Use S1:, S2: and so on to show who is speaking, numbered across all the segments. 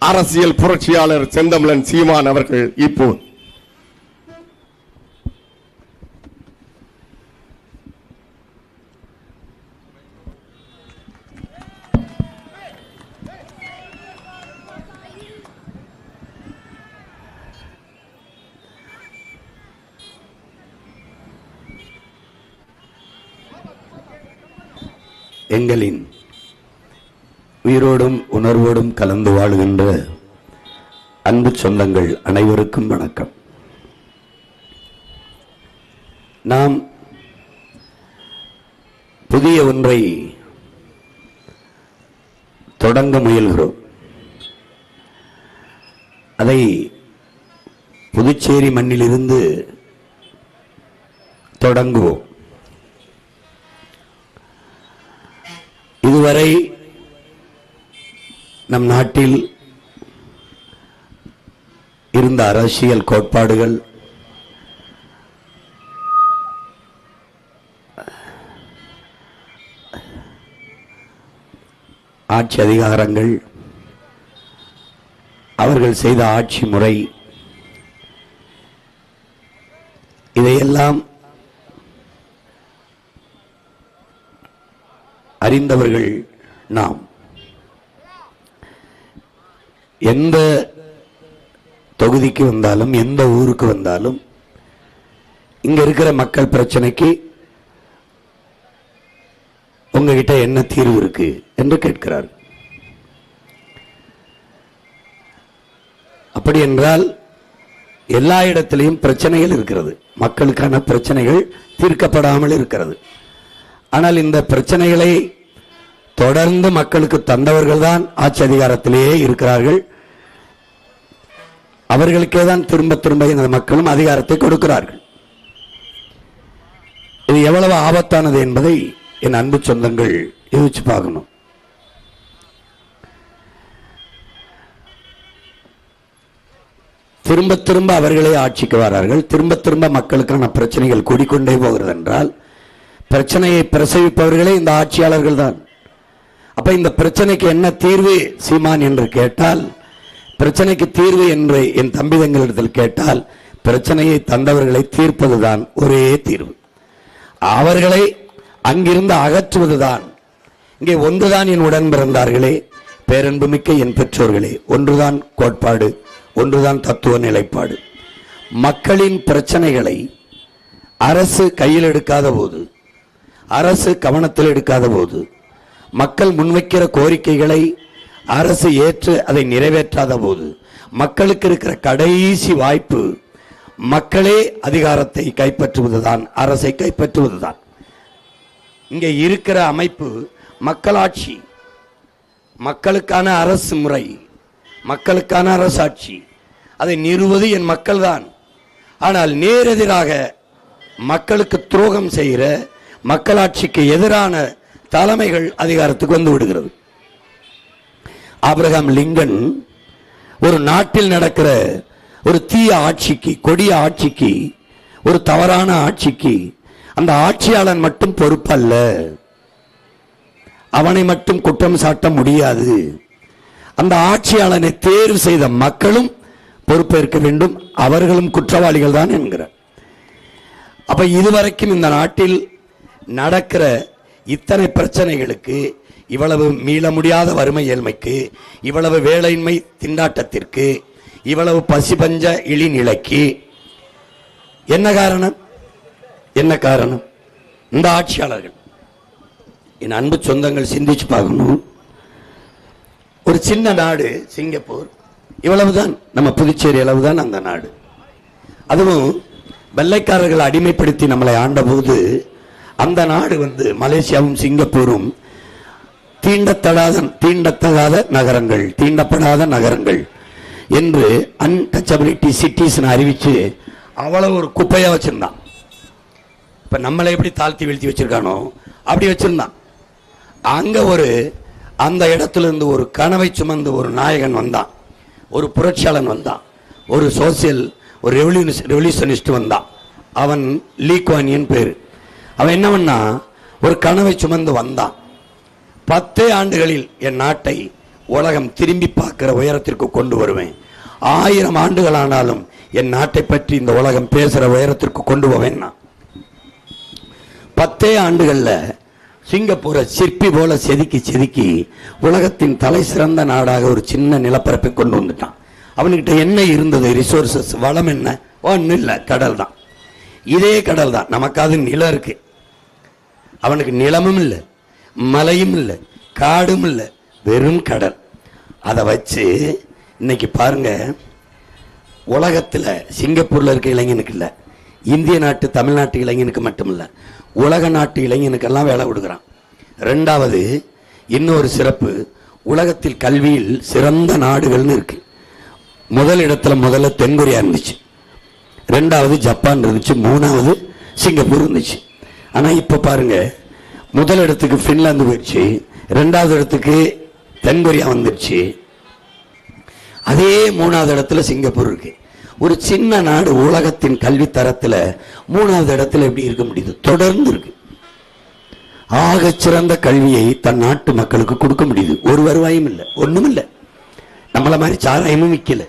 S1: அரசியல் புரட்சியாளர் செந்தமிழன் சீமான் அவர்கள் இப்போ
S2: எங்களின் உயிரோடும் உணர்வோடும் கலந்து வாழுகின்ற அன்பு சொந்தங்கள் அனைவருக்கும் வணக்கம். நாம் புதிய ஒன்றை தொடங்க முயல்கிறோம். அதை புதுச்சேரி மண்ணிலிருந்து தொடங்குவோம். இதுவரை நம் நாட்டில் இருந்த அரசியல் கோட்பாடுகள், ஆட்சி அதிகாரங்கள், அவர்கள் செய்த ஆட்சி முறை, இதையெல்லாம் அறிந்தவர்கள் நாம். எந்த தொகுதிக்கு வந்தாலும், எந்த ஊருக்கு வந்தாலும், இங்க இருக்கிற மக்கள் பிரச்சனைக்கு உங்ககிட்ட என்ன தீர்வு இருக்கு என்று கேட்கிறார். அப்படி என்றால் எல்லா இடத்திலையும் பிரச்சனைகள் இருக்கிறது. மக்களுக்கான பிரச்சனைகள் தீர்க்கப்படாமல் இருக்கிறது. ஆனால் இந்த பிரச்சனைகளை தொடர்ந்து மக்களுக்கு தந்தவர்கள் தான் ஆட்சி அதிகாரத்திலேயே இருக்கிறார்கள். அவர்களுக்கே தான் திரும்ப திரும்ப இந்த மக்களும் அதிகாரத்தை கொடுக்கிறார்கள். இது எவ்வளவு ஆபத்தானது என்பதை என் அன்பு சொந்தங்கள் யோசிச்சு பார்க்கணும். திரும்ப திரும்ப அவர்களே ஆட்சிக்கு வரார்கள். திரும்ப திரும்ப மக்களுக்கான பிரச்சனைகள் கூடிக்கொண்டே போகிறது என்றால் பிரச்சனையை பிரசவிப்பவர்களே இந்த ஆட்சியாளர்கள் தான். அப்ப இந்த பிரச்சனைக்கு என்ன தீர்வு சீமான் என்று கேட்டால், பிரச்சனைக்கு தீர்வு என்று என் தம்பிதங்களிடத்தில் கேட்டால், பிரச்சனையை தந்தவர்களை தீர்ப்பதுதான் ஒரே தீர்வு. அவர்களை அங்கிருந்து அகற்றுவதுதான். இங்கே ஒன்றுதான் என் உடன் பிறந்தார்களே, பேரன்புமிக்க என் பெற்றோர்களே, ஒன்றுதான் கோட்பாடு, ஒன்றுதான் தத்துவ நிலைப்பாடு. மக்களின் பிரச்சனைகளை அரசு கையில் எடுக்காத போது, அரசு கவனத்தில் எடுக்காத போது, மக்கள் முன்வைக்கிற கோரிக்கைகளை அரசு ஏற்று அதை நிறைவேற்றாத போது, மக்களுக்கு இருக்கிற கடைசி வாய்ப்பு மக்களே அதிகாரத்தை கைப்பற்றுவதுதான், அரசை கைப்பற்றுவதுதான். இங்கே இருக்கிற அமைப்பு மக்களாட்சி, மக்களுக்கான அரசு முறை, மக்களுக்கான அரசாட்சி. அதை நிறுவது என் மக்கள் தான். ஆனால் நேரெதிராக மக்களுக்கு துரோகம் செய்கிற, மக்களாட்சிக்கு எதிரான தலைமைகள் அதிகாரத்துக்கு வந்து விடுகிறது. ஆபிரகாம் லிங்கன் ஒரு நாட்டில் நடக்கிற ஒரு தீய ஆட்சிக்கு, கொடிய ஆட்சிக்கு, ஒரு தவறான ஆட்சிக்கு அந்த ஆட்சியாளன் மட்டும் பொறுப்பல்ல, அவனை மட்டும் குற்றம் சாட்ட முடியாது, அந்த ஆட்சியாளனை தேர்வு செய்த மக்களும் பொறுப்பேற்க வேண்டும், அவர்களும் குற்றவாளிகள் தான் என்கிறார். அப்ப இதுவரைக்கும் இந்த நாட்டில் நடக்கிற இத்தனை பிரச்சனைகளுக்கு, இவ்வளவு மீள முடியாத வறுமை ஏழ்மைக்கு, இவ்வளவு வேலையின்மை திண்டாட்டத்திற்கு, இவ்வளவு பசிபஞ்ச இழிநிலைக்கு என்ன காரணம்? என்ன காரணம்? இந்த ஆட்சியாளர்கள். என் அன்பு சொந்தங்கள் சிந்திச்சு பார்க்கணும். ஒரு சின்ன நாடு சிங்கப்பூர், இவ்வளவுதான் நம்ம புதுச்சேரி அளவுதான் அந்த நாடு. அதுவும் வெள்ளைக்காரர்கள் அடிமைப்படுத்தி நம்மளை ஆண்ட போது அந்த நாடு மலேசியாவும் சிங்கப்பூரும் தீண்டத்தகாத நகரங்கள், தீண்டப்படாத நகரங்கள் என்று அன்டச்சபிலிட்டி சிட்டிஸ் அறிவிச்சு அவ்வளவு ஒரு குப்பையா வச்சிருந்தான். இப்ப நம்மளை எப்படி தாழ்த்தி வீழ்த்தி வச்சிருக்கானோ அப்படி வச்சிருந்தான். அங்க அந்த இடத்துல இருந்து ஒரு கனவை சுமந்து ஒரு நாயகன் வந்தான், ஒரு புரட்சியாளன் வந்தான், ஒரு சோசியல், ஒரு ரெவல்யூஷனிஸ்ட் வந்தான். அவன் லீ குவான் யூ பேரு. அவன் என்ன பண்ணா, ஒரு கனவை சுமந்து வந்தான். 10 ஆண்டுகளில் என் நாட்டை உலகம் திரும்பி பார்க்கிற உயரத்திற்கு கொண்டு வருவேன். 1000 ஆண்டுகள் ஆனாலும் என் நாட்டை பற்றி இந்த உலகம் பேசுற உயரத்திற்கு கொண்டு போவேன். நான் 10 ஆண்டுகள்ல சிங்கப்பூரை சிற்பி போல செதுக்கி செதுக்கி உலகத்தின் தலை சிறந்த நாடாக ஒரு சின்ன நிலப்பரப்பை கொண்டு வந்துட்டான். அவனுக்கிட்ட என்ன இருந்தது? ரிசோர்சஸ், வளம் என்ன? ஒன்றும் இல்லை, கடல் தான். இதே கடல் தான். நமக்காவது நிலம் இருக்கு, அவனுக்கு நிலமும் இல்லை, மலையும் இல்லை, காடும் இல்லை, வெறும் கடல். அதை வச்சு இன்னைக்கு பாருங்க, உலகத்தில் சிங்கப்பூரில் இருக்க இளைஞனுக்கு இல்லை, இந்திய நாட்டு தமிழ்நாட்டு இளைஞனுக்கு மட்டும் இல்லை, உலக நாட்டு இளைஞனுக்கெல்லாம் வேலை கொடுக்குறான். ரெண்டாவது இன்னொரு சிறப்பு, உலகத்தில் கல்வியில் சிறந்த நாடுகள்னு இருக்கு. முதல் இடத்துல முதல்ல தென்கொரியா இருந்துச்சு, ரெண்டாவது ஜப்பான் இருந்துச்சு, மூணாவது சிங்கப்பூர் இருந்துச்சு. ஆனால் இப்போ பாருங்க, முதல் இடத்துக்கு ஃபின்லாந்து போயிடுச்சு, ரெண்டாவது இடத்துக்கு தென்கொரியா வந்துடுச்சு, அதே மூணாவது இடத்துல சிங்கப்பூர் இருக்கு. ஒரு சின்ன நாடு உலகத்தின் கல்வி தரத்தில் மூணாவது இடத்துல எப்படி இருக்க முடியுது? தொடர்ந்து இருக்கு. ஆக சிறந்த கல்வியை தன் நாட்டு மக்களுக்கு கொடுக்க முடியுது. ஒரு வருவாயும் இல்லை, ஒண்ணும் இல்லை. நம்மள மாதிரி சாராயமும் விற்கல.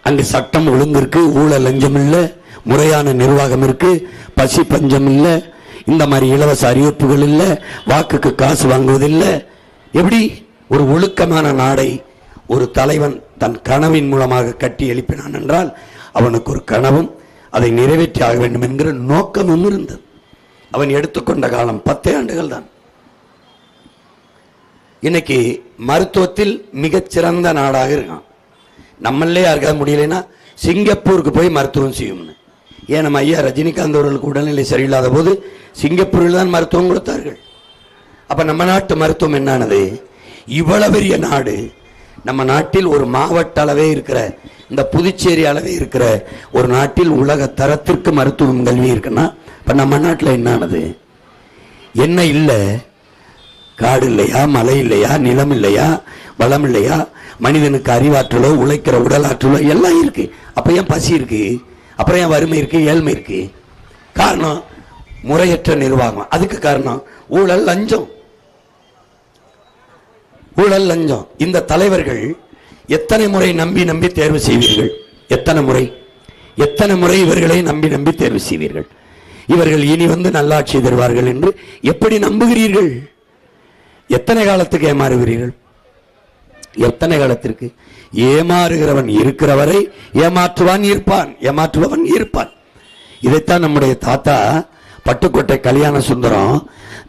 S2: அங்கு சட்டம் ஒழுங்கு இருக்கு, ஊழல் லஞ்சம் இல்லை, முறையான நிர்வாகம் இருக்கு, பசி பஞ்சம் இல்லை, இந்த மாதிரி இலவச அறிவிப்புகள் இல்லை, வாக்குக்கு காசு வாங்குவதில்லை. எப்படி ஒரு ஒழுக்கமான நாடை ஒரு தலைவன் தன் கனவின் மூலமாக கட்டி எழுப்பினான் என்றால் அவனுக்கு ஒரு கனவும் அதை நிறைவேற்றி ஆக வேண்டும் என்கிற நோக்கமும் இருந்தது. அவன் எடுத்துக்கொண்ட காலம் 10 ஆண்டுகள் தான். இன்னைக்கு மருத்துவத்தில் மிகச்சிறந்த நாடாக இருக்கான். நம்மளே யாருக்காவது முடியலைன்னா சிங்கப்பூருக்கு போய் மருத்துவம் செய்யும்னு. ஏன் நம்ம ஐயா ரஜினிகாந்த் அவர்களுக்கு உடல்நிலை சரியில்லாத போது சிங்கப்பூரில் தான் மருத்துவம் கொடுத்தார்கள். அப்ப நம்ம நாட்டு மருத்துவம் என்னானது? இவ்வளவு பெரிய நாடு, நம்ம நாட்டில் ஒரு மாவட்ட அளவே இருக்கிற, இந்த புதுச்சேரி அளவே இருக்கிற ஒரு நாட்டில் உலக தரத்திற்கு மருத்துவம் கல்வி இருக்குன்னா இப்ப நம்ம நாட்டில் என்னானது? என்ன இல்லை? காடு இல்லையா, மலை இல்லையா, நிலம் இல்லையா, வளம் இல்லையா, மனிதனுக்கு அறிவாற்றலோ உழைக்கிற உடல் ஆற்றலோ எல்லாம் இருக்கு. அப்ப ஏன் பசி இருக்கு? அப்புறம் ஏன் வறுமை இருக்கு, ஏழ்மை இருக்கு? காரணம் முறையற்ற நிர்வாகம். அதுக்கு காரணம் ஊழல் லஞ்சம். ஊழல் லஞ்சம். இந்த தலைவர்கள் எத்தனை முறை நம்பி நம்பி தேர்வு செய்வீர்கள்? எத்தனை முறை இவர்களை நம்பி நம்பி தேர்வு செய்வீர்கள்? இவர்கள் இனி வந்து நல்லாட்சி தருவார்கள் என்று எப்படி நம்புகிறீர்கள்? எத்தனை காலத்துக்கு ஏமாறுகிறீர்கள்? எத்தனை காலத்திற்கு? ஏமாறுகிறவன் இருக்கிற வரை ஏமாற்றுவான் இருப்பான், ஏமாற்றுபவன் இருப்பான். இதைத்தான் நம்முடைய தாத்தா பட்டுக்கோட்டை கல்யாண சுந்தரம்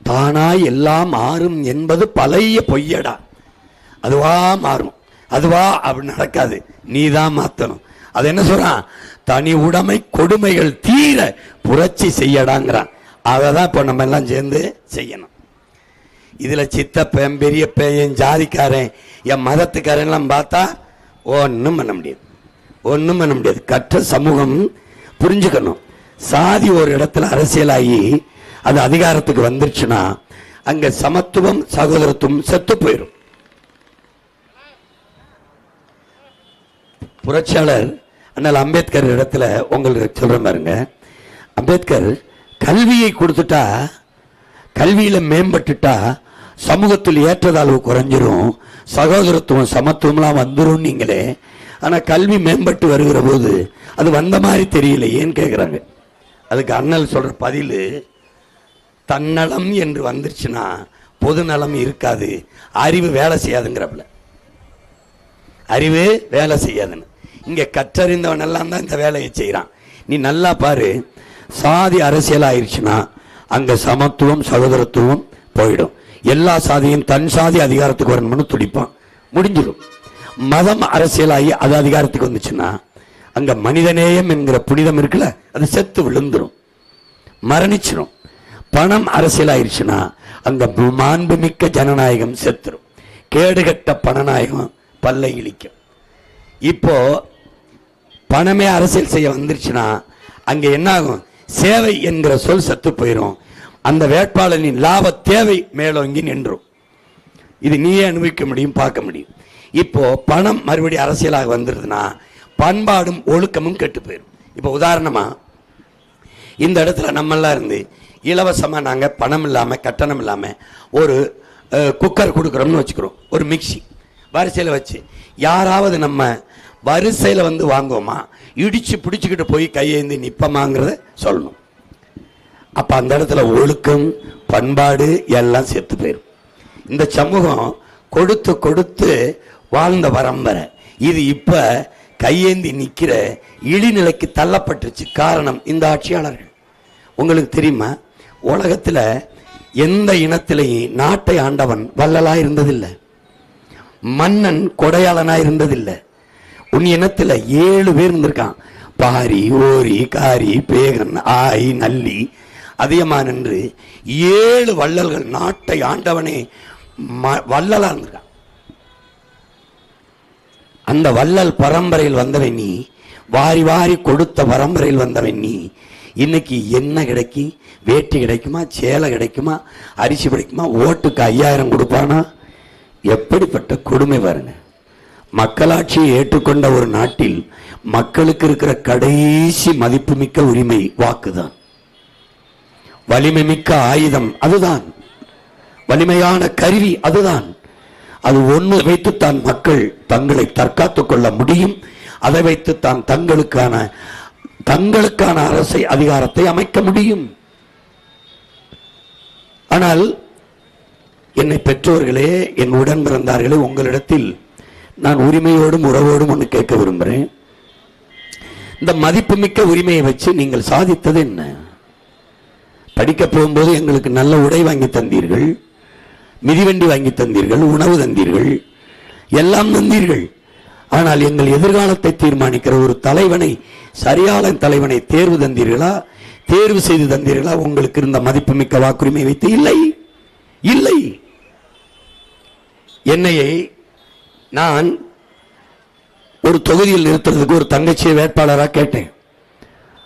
S2: தானாய் எல்லாம் மாறும் என்பது பழைய பொய்யடா, அதுவா மாறும், அதுவா அப்படி நடக்காது, நீ தான் மாத்தணும். அது என்ன சொல்றான்? தனி உடைமை கொடுமைகள் தீர புரட்சி செய்யடாங்கிறான். அதான் இப்ப நம்ம எல்லாம் சேர்ந்து செய்யணும். இதுல சித்தப்பன் பெரியப்பன் என் ஜாதிக்காரன் என் மதத்துக்காரன் எல்லாம் பார்த்தா ஒன்னும் பண்ண முடியாது, ஒன்னும் பண்ண முடியாது. கற்ற சமூகம் புரிஞ்சுக்கணும். சாதி ஒரு இடத்துல அரசியலாகி அது அதிகாரத்துக்கு வந்துருச்சுன்னா அங்க சமத்துவம் சகோதரத்துவம் செத்து போயிடும். புரட்சியாளர் அண்ணல் அம்பேத்கர் இடத்துல உங்களுக்கு சொல்ற பாருங்க, அம்பேத்கர் கல்வியை கொடுத்துட்டா, கல்வியில மேம்பட்டுட்டா சமூகத்தில் ஏற்றதாழ்வு குறைஞ்சிரும், சகோதரத்துவம் சமத்துவம்லாம் வந்துடும் நீங்களே. ஆனா கல்வி மேம்பட்டு வருகிற போது அது வந்த மாதிரி தெரியல, ஏன்னு கேட்கிறாங்க. அதுக்கு அண்ணல் சொல்ற பதில், தன்னலம் என்று வந்துருச்சுன்னா பொது நலம் இருக்காது, அறிவு வேலை செய்யாதுங்கிறப்பல. அறிவு வேலை செய்யாதுன்னு இங்க கற்றறிந்தவன் எல்லாம் தான் இந்த வேலையை செய்யறான். நீ நல்லா பாரு, சாதி அரசியல் ஆயிடுச்சுன்னா அங்க சமத்துவம் சகோதரத்துவம் போயிடும். எல்லா சாதியும் தன் சாதி அதிகாரத்துக்கு வரணும்னு துடிப்பான், முடிஞ்சிடும். மதம் அரசியலாகி அது அதிகாரத்துக்கு வந்துச்சுன்னா அங்க மனிதநேயம் என்கிற புனிதம் இருக்குல்ல, அது செத்து விழுந்துரும், மரணிச்சிடும். பணம் அரசியல் ஆயிடுச்சுன்னா அங்க மாண்புமிக்க ஜனநாயகம் செத்துரும், கேடுகட்ட பணநாயகம் பல்லை இழிக்கும். இப்போ பணமே அரசியல் செய்ய வந்துருச்சுன்னா அங்க என்ன ஆகும்? சேவை என்கிற சொல் செத்து போயிடும். அந்த வேட்பாளரின் லாப தேவை மேலோங்கி நின்றும். இது நீயே அனுபவிக்க முடியும், பார்க்க முடியும். இப்போ பணம் மறுபடியும் அரசியலாக வந்துருதுன்னா பண்பாடும் ஒழுக்கமும் கெட்டு போயிடும். இப்போ உதாரணமா இந்த இடத்துல நம்மெல்லாம் இருந்து இலவசமா நாங்க பணம் இல்லாம கட்டணம் இல்லாம ஒரு குக்கர் கொடுக்குறோம்னு வச்சுக்கிறோம், ஒரு மிக்சி வரிசையில் வச்சு யாராவது நம்ம வரிசையில் வந்து வாங்குவோமா, இடிச்சு பிடிச்சிக்கிட்டு போய் கையேந்தி நிற்பமாங்கிறத சொல்லணும். அப்போ அந்த இடத்துல ஒழுக்கம் பண்பாடு எல்லாம் செத்து போயிடும். இந்த சமூகம் கொடுத்து கொடுத்து வாழ்ந்த பரம்பரை இது இப்ப கையேந்தி நிற்கிற இழிநிலைக்கு தள்ளப்பட்டுருச்சு. காரணம் இந்த ஆட்சியாளர்கள். உங்களுக்கு தெரியுமா, உலகத்தில் எந்த இனத்திலையும் நாட்டை ஆண்டவன் வள்ளலா இருந்ததில்லை, மன்னன் கொடையாளனா இருந்ததில்லை. உன் இனத்தில் 7 பேர் இருந்திருக்கான், பாரி ஓரி காரி பேகன் ஆய் நல்லி அதிகமான என்று 7 வள்ளல்கள் நாட்டை ஆண்டவனே வள்ளலா இருந்திருக்கான். அந்த வள்ளல் பரம்பரையில் வந்தவன் நீ, வாரி வாரி கொடுத்த பரம்பரையில் வந்தவன் நீ. இன்னைக்கு என்ன கிடைக்கும்? வேட்டி கிடைக்குமா, சேலை கிடைக்குமா, அரிசி கிடைக்குமா, ஓட்டுக்கு 5000 கொடுப்பானா? எப்படிப்பட்ட கொடுமை பாருங்க. மக்களாட்சியை ஏற்றுக்கொண்ட ஒரு நாட்டில் மக்களுக்கு இருக்கிற கடைசி மதிப்புமிக்க உரிமை வாக்குதான். வலிமை மிக்க ஆயுதம் அதுதான், வலிமையான கருவி அதுதான். அது ஒன்று வைத்துத்தான் மக்கள் தங்களை தற்காத்துக் கொள்ள முடியும். அதை வைத்துத்தான் தங்களுக்கான அரசை அதிகாரத்தை அமைக்க முடியும். ஆனால் என்னை பெற்றோர்களே, என் உடன் பிறந்தார்களே, உங்களிடத்தில் நான் உரிமையோடும் உறவோடும் ஒன்று கேட்க விரும்புகிறேன். இந்த மதிப்புமிக்க உரிமையை வச்சு நீங்கள் சாதித்தது என்ன? படிக்க போகும்போது எங்களுக்கு நல்ல உடை வாங்கி தந்தீர்கள், மிதிவண்டி வாங்கி தந்தீர்கள், உணவு தந்தீர்கள், எல்லாம் தந்தீர்கள். ஆனால் எங்கள் எதிர்காலத்தை தீர்மானிக்கிற ஒரு தலைவனை, சரியான தலைவனை தேர்வு தந்தீர்களா, தேர்வு செய்து தந்தீர்களா? உங்களுக்கு இருந்த மதிப்புமிக்க வாக்குரிமை வைத்து இல்லை, இல்லை. என்னையை நான் ஒரு தொகுதியில் நிறுத்துறதுக்கு ஒரு தங்கச்சியை வேட்பாளராக கேட்டேன்.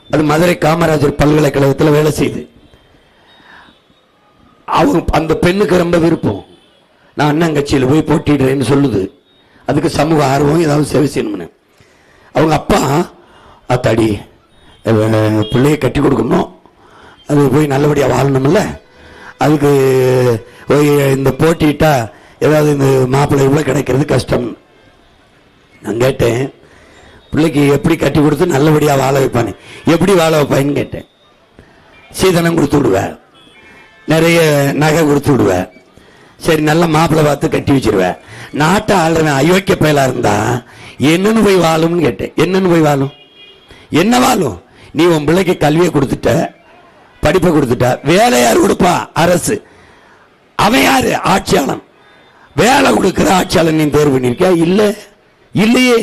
S2: அது மதுரை காமராஜர் பல்கலைக்கழகத்தில் வேலை செய்து. அவங்க அந்த பெண்ணுக்கு ரொம்ப விருப்பம், நான் அண்ணன் கட்சியில் போய் போட்டிடுறேன்னு சொல்லுது. அதுக்கு சமூக ஆர்வம், ஏதாவது சேவை செய்யணும்னு. அவங்க அப்பா, அத்தாடி பிள்ளையை கட்டி கொடுக்கணும், அது போய் நல்லபடியாக வாழணும்ல, அதுக்கு இந்த போட்டிட்டா ஏதாவது இந்த மாப்பிள்ளை இவ்வளோ கிடைக்கிறது கஷ்டம். நான் கேட்டேன், பிள்ளைக்கு எப்படி கட்டி கொடுத்து நல்லபடியாக வாழ வைப்பானே, எப்படி வாழ வைப்பான்னு கேட்டேன். சீதனம் கொடுத்து விடுவேன், நிறைய நகை கொடுத்து விடுவேன், சரி நல்ல மாப்பிள்ளை பார்த்து கட்டி வச்சிருவேன். நாட்டை ஆளுறவன் அயோக்கிய பயலா இருந்தா என்னன்னு போய் வாழும்னு கேட்டேன். என்னன்னு போய் வாழும்? என்ன வாழும்? நீ உன் பிள்ளைக்கு கல்வியை கொடுத்துட்ட, படிப்பை கொடுத்துட்ட, வேலை யார் கொடுப்பா? அரசு. அவன் யாரு? ஆட்சியாளன். வேலை கொடுக்கிற ஆட்சியாளன் நீ தேர்வு பண்ணிருக்கியா? இல்ல, இல்லையே.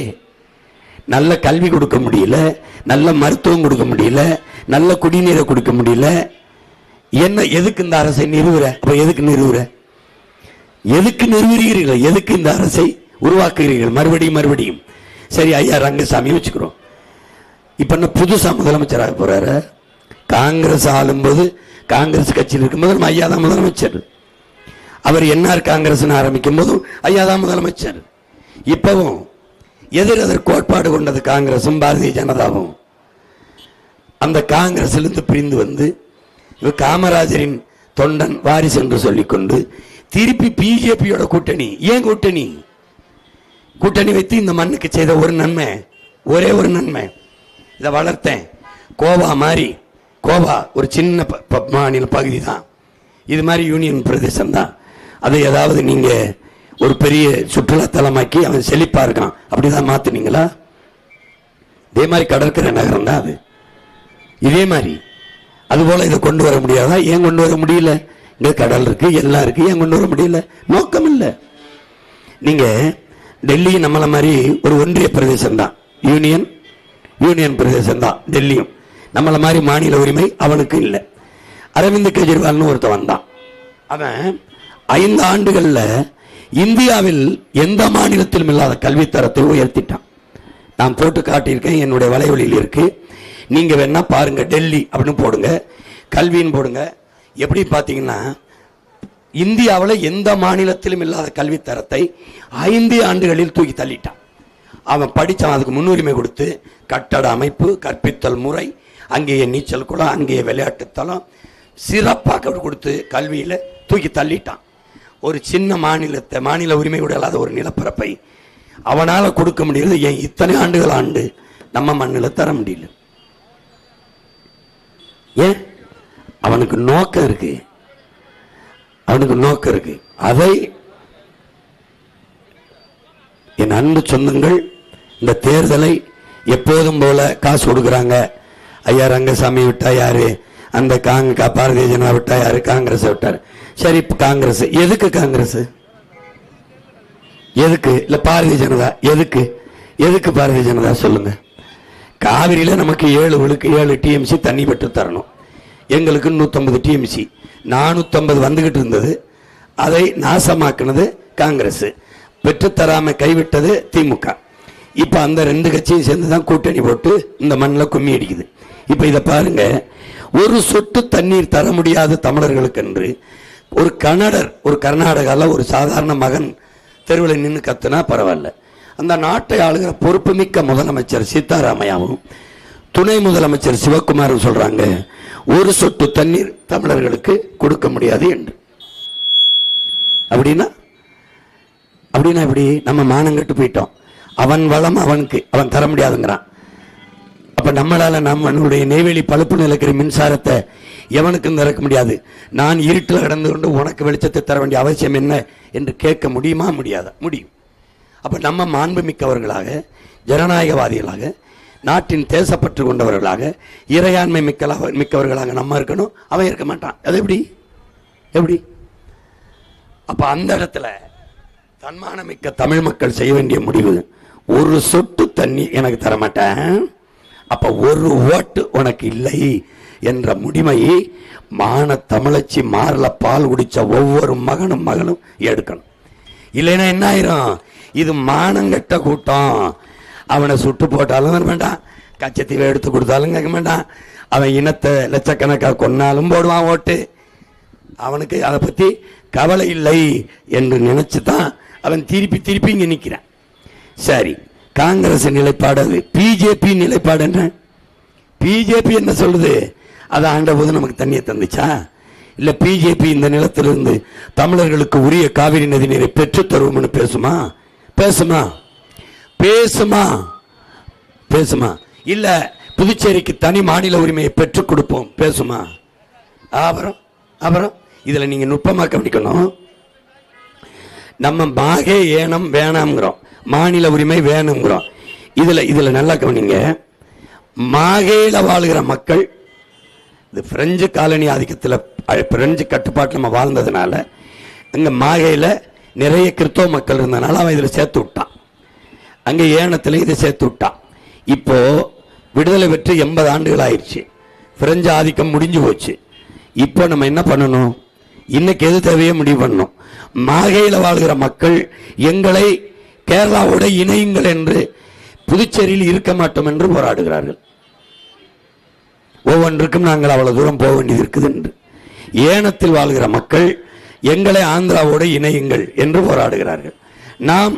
S2: நல்ல கல்வி கொடுக்க முடியல, நல்ல மருத்துவம் கொடுக்க முடியல, நல்ல குடிநீரை கொடுக்க முடியல. என்ன, எதுக்கு இந்த அரசை நிறுவுற? அப்ப எதுக்கு நிறுவுற? எதுக்கு நிறுவுகிறீர்கள்? எதுக்கு இந்த அரசை உருவாக்குகிறீர்கள்? மறுபடியும் மறுபடியும். சரி, ஐயா ரங்கசாமி வச்சுக்கிறோம். இப்ப என்ன புதுசா முதலமைச்சராக போறாரு? காங்கிரஸ் ஆளும்போது, காங்கிரஸ் கட்சியில் இருக்கும்போது நம்ம ஐயா தான் முதலமைச்சர். அவர் என்ஆர் காங்கிரஸ் ஆரம்பிக்கும் போதும் ஐயா தான் முதலமைச்சர். இப்பவும் எதிர் கோட்பாடு கொண்டது காங்கிரசும் பாரதிய ஜனதாவும். அந்த காங்கிரசிலிருந்து பிரிந்து வந்து காமராஜரின் தொண்டன் வாரிசு என்று சொல்லிக்கொண்டு திருப்பி பிஜேபியோட கூட்டணி. ஏன் கூட்டணி? கூட்டணி வைத்து இந்த மண்ணுக்கு செய்த ஒரு நன்மை, ஒரே ஒரு நன்மை, இதை வளர்த்தேன். கோவா மாதிரி, கோவா ஒரு சின்ன மாநில பகுதி தான், இது மாதிரி யூனியன் பிரதேசம் தான். அதை ஏதாவது நீங்க ஒரு பெரிய சுற்றுலா தலமாக்கி அவன் செழிப்பா இருக்கான், அப்படிதான் மாத்துனீங்களா? இதே மாதிரி கடற்கரை நகரம் தான் அது. இதே மாதிரி அதுபோல இதை கொண்டு வர முடியாதா? ஏன் கொண்டு வர முடியல? இங்க கடல் இருக்கு, எல்லாம் இருக்கு, ஏன் கொண்டு வர முடியல? நோக்கம் இல்லை. நீங்க டெல்லி நம்மள மாதிரி ஒரு ஒன்றிய பிரதேசம் தான், யூனியன் பிரதேசம் தான் டெல்லியும். நம்மள மாதிரி மாநில உரிமை அவனுக்கு இல்லை. அரவிந்த் கெஜ்ரிவால்னு ஒருத்தன் வந்தான். அவன் 5 ஆண்டுகள்ல இந்தியாவில் எந்த மாநிலத்திலும் இல்லாத கல்வித்தரத்தை உயர்த்திட்டான். நான் போட்டு காட்டியிருக்கேன், என்னுடைய வலைவலியில் இருக்கு. நீங்க வேணா பாருங்க, டெல்லி அப்படின்னு போடுங்க, கல்வின்னு போடுங்க. எப்படி பார்த்தீங்கன்னா, இந்தியாவில் எந்த மாநிலத்திலும் இல்லாத கல்வித்தரத்தை 5 ஆண்டுகளில் தூக்கி தள்ளிட்டான். அவன் படித்தான், அதுக்கு முன்னுரிமை கொடுத்து கட்டட அமைப்பு, கற்பித்தல் முறை, அங்கேயே நீச்சல் குளம், அங்கேயே விளையாட்டு தளம், சிறப்பாக கொடுத்து கல்வியில் தூக்கி தள்ளிட்டான். ஒரு சின்ன மாநில உரிமை கூட இல்லாத ஒரு நிலப்பரப்பை அவனால கொடுக்க முடியல. ஏன் இத்தனை ஆண்டுகள் ஆண்டு நம்ம மண்ணில் தர முடியல? ஏன்? அவனுக்கு நோக்கம் இருக்கு, அவனுக்கு நோக்கம் இருக்கு. அதை என் அன்பு சொந்தங்கள் இந்த தேர்தலை எப்போதும் போல காசு கொடுக்குறாங்க. ஐயா ரங்கசாமி விட்டா யாரு, அந்த பாரதிய ஜனதா விட்டா யாரு, காங்கிரஸ் விட்டாரு. சரி, காங்கிரஸ் எதுக்கு? காங்கிரஸ் எதுக்கு? இல்ல பாரதிய ஜனதா எதுக்கு? எதுக்கு பாரதிய ஜனதா சொல்லுங்க? காவிரியில நமக்கு 7 டிஎம்சி தண்ணி பெற்று தரணும். எங்களுக்கு 150 டிஎம்சி, 450 வந்துகிட்டு இருந்தது. அதை நாசமாக்குனது காங்கிரஸ், பெற்றுத்தராம கைவிட்டது திமுக. இப்ப அந்த 2 கட்சியும் சேர்ந்துதான் கூட்டணி போட்டு இந்த மண்ணில் கும்மி அடிக்குது. இப்ப இதை பாருங்க, ஒரு சொட்டு தண்ணீர் தர முடியாத தமிழர்களுக்கு என்று ஒரு கர்நாடகாவில் ஒரு சாதாரண மகன் தெருவில் நின்று கத்துனா பரவாயில்ல. அந்த நாட்டை ஆளுகிற பொறுப்புமிக்க முதலமைச்சர் சீதாராமையாவும் துணை முதலமைச்சர் சிவகுமாரும் சொல்றாங்க, ஒரு சொட்டு தண்ணீர் தமிழர்களுக்கு கொடுக்க முடியாது என்று. அப்படின்னா இப்படி நம்ம மானங்கட்டு போயிட்டோம். அவன் வளம் அவனுக்கு, அவன் தர முடியாதுங்கிறான். அப்ப நம்மளால நம்மளுடைய நெய்வேலி பழுப்பு நிலக்கிற மின்சாரத்தை எவனுக்கும் திறக்க முடியாது. நான் இருட்டில் கடந்து கொண்டு உனக்கு வெளிச்சத்தை தர வேண்டிய அவசியம் என்ன என்று கேட்க முடியுமா? முடியாதா? முடியும். அப்ப நம்ம மாண்பு மிக்கவர்களாக, ஜனநாயகவாதிகளாக, நாட்டின் தேசப்பற்று கொண்டவர்களாக, இறையாண்மை மிக்கவர்களாக நம்ம இருக்கணும். அவன் இருக்க மாட்டான். அது எப்படி? அப்ப அந்த இடத்துல தன்மானமிக்க தமிழ் மக்கள் செய்ய வேண்டிய முடிவு, ஒரு சொட்டு தண்ணி எனக்கு தரமாட்டேன், அப்ப ஒரு ஓட்டு உனக்கு இல்லை என்ற முடிமையை மான தமிழச்சி மாறல பால் குடிச்ச ஒவ்வொரு மகனும் எடுக்கணும். இல்லைன்னா என்ன ஆயிரும்? இது மானங்கட்ட கூட்டம். அவனை சுட்டு போட்டாலும் வேண்டாம், கச்சத்தீவை எடுத்து கொடுத்தாலும் கேட்க வேண்டாம், அவன் இனத்தை லட்சக்கணக்காக கொன்னாலும் போடுவான் ஓட்டு. அவனுக்கு அதை பத்தி கவலை இல்லை என்று நினைச்சுதான் அவன் திருப்பி இங்க நிற்கிறான். சரி, காங்கிரஸ் நிலைப்பாடு அது. பிஜேபி நிலைப்பாடு என்ன? பிஜேபி என்ன சொல்லுது? அதை ஆண்ட போது நமக்கு தண்ணியை தந்துச்சா? இல்ல பிஜேபி இந்த நிலத்திலிருந்து தமிழர்களுக்கு உரிய காவிரி நதி நீரை பெற்று தருவோம்னு பேசுமா? இல்ல புதுச்சேரிக்கு தனி மாநில உரிமையை பெற்றுக் கொடுப்போம் பேசுமா? அப்புறம் இதுல நீங்க நுட்பமா கவனிக்கணும். நம்ம மாகே ஏனம் வேணாம்ங்கிறோம், மாநில உரிமை வேணுங்கிறோம். இதுல நல்லா கவனிங்க. மாகேல வாழ்கிற மக்கள், இது பிரெஞ்சு காலனி ஆதிக்கத்தில், பிரெஞ்சு கட்டுப்பாட்டில் நம்ம வாழ்ந்ததுனால அங்க மாகேல நிறைய கிறிஸ்தவ மக்கள் இருந்ததுனால அவன் இதுல சேர்த்து விட்டான். அங்க ஏனத்துல இதை சேர்த்து விட்டான். இப்போ விடுதலை பெற்று 80 ஆண்டுகள் ஆயிடுச்சு. பிரெஞ்சு ஆதிக்கம் முடிஞ்சு போச்சு. இப்போ நம்ம என்ன பண்ணணும்? இன்னைக்கு எது தேவையோ முடிவு பண்ணணும். மாகேல வாழ்கிற மக்கள் எங்களை கேரளாவோட இணையுங்கள் என்று, புதுச்சேரியில் இருக்க மாட்டோம் என்று போராடுகிறார்கள். ஒவ்வொன்றுக்கும் நாங்கள் அவ்வளவு தூரம் போக வேண்டியது இருக்குது என்று. ஏனத்தில் வாழ்கிற மக்கள் எங்களை ஆந்திராவோடு இணையுங்கள் என்று போராடுகிறார்கள். நாம்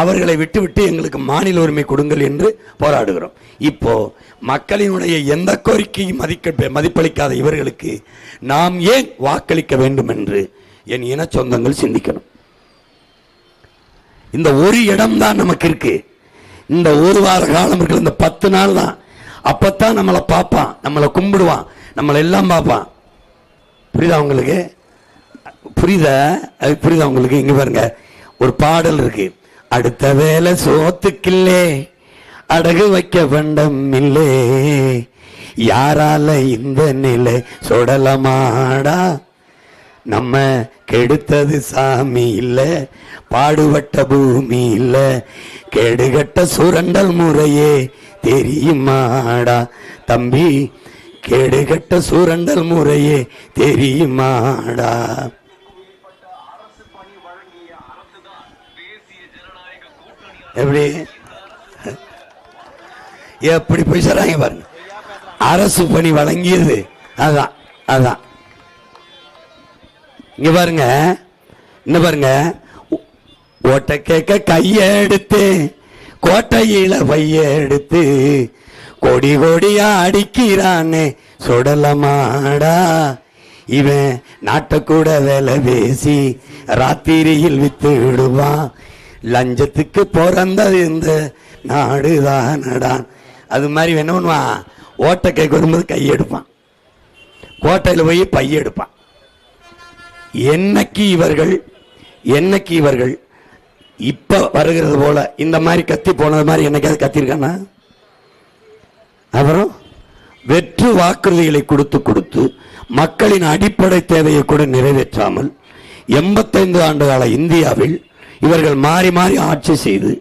S2: அவர்களை விட்டுவிட்டு எங்களுக்கு மாநில உரிமை கொடுங்கள் என்று போராடுகிறோம். இப்போ மக்களினுடைய எந்த கோரிக்கையும் மதிப்பளிக்காத இவர்களுக்கு நாம் ஏன் வாக்களிக்க வேண்டும் என்று என் இன சொந்தங்கள் சிந்திக்கணும். இந்த ஒரு இடம் தான் நமக்கு இருக்கு. இந்த ஒரு வார காலம் இருக்கு, இந்த 10 நாள் தான். அப்பத்தான் நம்மளை பார்ப்பான், நம்மளை கும்பிடுவான், நம்மளை எல்லாம் பார்ப்பான். புரியுதா உங்களுக்கு? புரியுதா உங்களுக்கு? இங்க பாருங்க, ஒரு பாடல் இருக்கு. அடுத்த வேலை சோத்துக்கில்லே அடகு வைக்க வேண்டம் இல்லே, யாரால இந்த நிலை சொடலமாடா, நம்ம கெடுத்தது சாமி இல்ல, பாடுபட்ட பூமி இல்ல, கெடுகட்ட சுரண்டல் முறையே தெரியுமாடா தம்பி, கெடுகட்ட சுரண்டல் முறையே தெரியுமாடா. எப்படி போய் சொல்றாங்க பாருங்க. அரசு பணி வழங்கியது அதான். இங்க பாருங்க, என்ன பாருங்க, ஓட்ட கேட்க கைய எடுத்து கோட்டையில பைய எடுத்து கொடி கொடியா அடிக்கிறானே சொடலமாடா, இவன் நாட்டை கூட வேலை பேசி ராத்திரியில் வித்து விடுவான், லஞ்சத்துக்கு பிறந்தது இந்த நாடுதானடான். அது மாதிரி என்ன பண்ணுவான், ஓட்ட கைக்கு வரும்போது கையெடுப்பான், கோட்டையில் போய் பையெடுப்பான். என்னைக்கு இவர்கள் இப்ப வருகிறது போல இந்த மாதிரி கத்தி போனது மாதிரி என்னைக்காவது கத்திருக்கானா? அப்புறம் வெற்று வாக்குறுதிகளை கொடுத்து மக்களின் அடிப்படை தேவையை கூட நிறைவேற்றாமல் 85 ஆண்டு கால இந்தியாவில் இவர்கள் மாறி மாறி ஆட்சி செய்து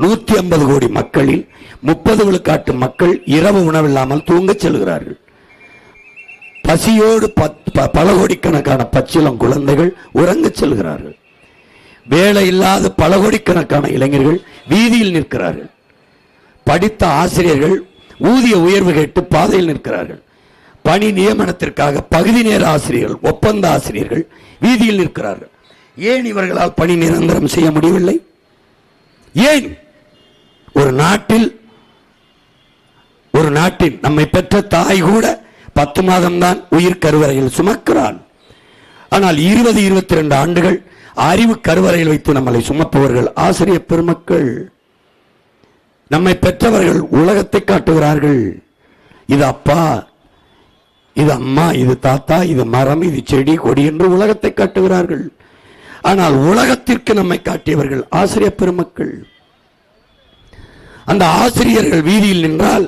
S2: 150 கோடி மக்களில் 30 விழுக்காட்டு மக்கள் இரவு உணவில்லாமல் தூங்கச் செல்கிறார்கள். பசியோடு பல கோடிக்கணக்கான பச்சிளம் குழந்தைகள் உறங்கச் செல்கிறார்கள். வேலை இல்லாத பல கோடிக்கணக்கான இளைஞர்கள் வீதியில் நிற்கிறார்கள். படித்த ஆசிரியர்கள் ஊதிய உயர்வு கேட்டு பாதையில் நிற்கிறார்கள். பணி நியமனத்திற்காக பகுதி நேர ஆசிரியர்கள், ஒப்பந்த ஆசிரியர்கள் வீதியில் நிற்கிறார்கள். ஏன் இவர்களால் பணி நிரந்தரம் செய்ய முடியவில்லை? ஏன்? ஒரு நாட்டில் நம்மை பெற்ற தாய் கூட 10 மாதம்தான் உயிர் கருவறையில் சுமக்கிறாள். ஆனால் 20-22 ஆண்டுகள் அறிவு கருவறையில் வைத்து நம்மளை சுமப்பவர்கள் ஆசிரியர் பெருமக்கள். நம்மை பெற்றவர்கள் உலகத்தை காட்டுகிறார்கள். இது அப்பா, இது அம்மா, இது தாத்தா, இது மரம், இது செடி கொடி என்று உலகத்தை காட்டுகிறார்கள். ஆனால் உலகத்திற்கு நம்மை காட்டியவர்கள் ஆசிரியர் பெருமக்கள். அந்த ஆசிரியர்கள் வீதியில் நின்றால்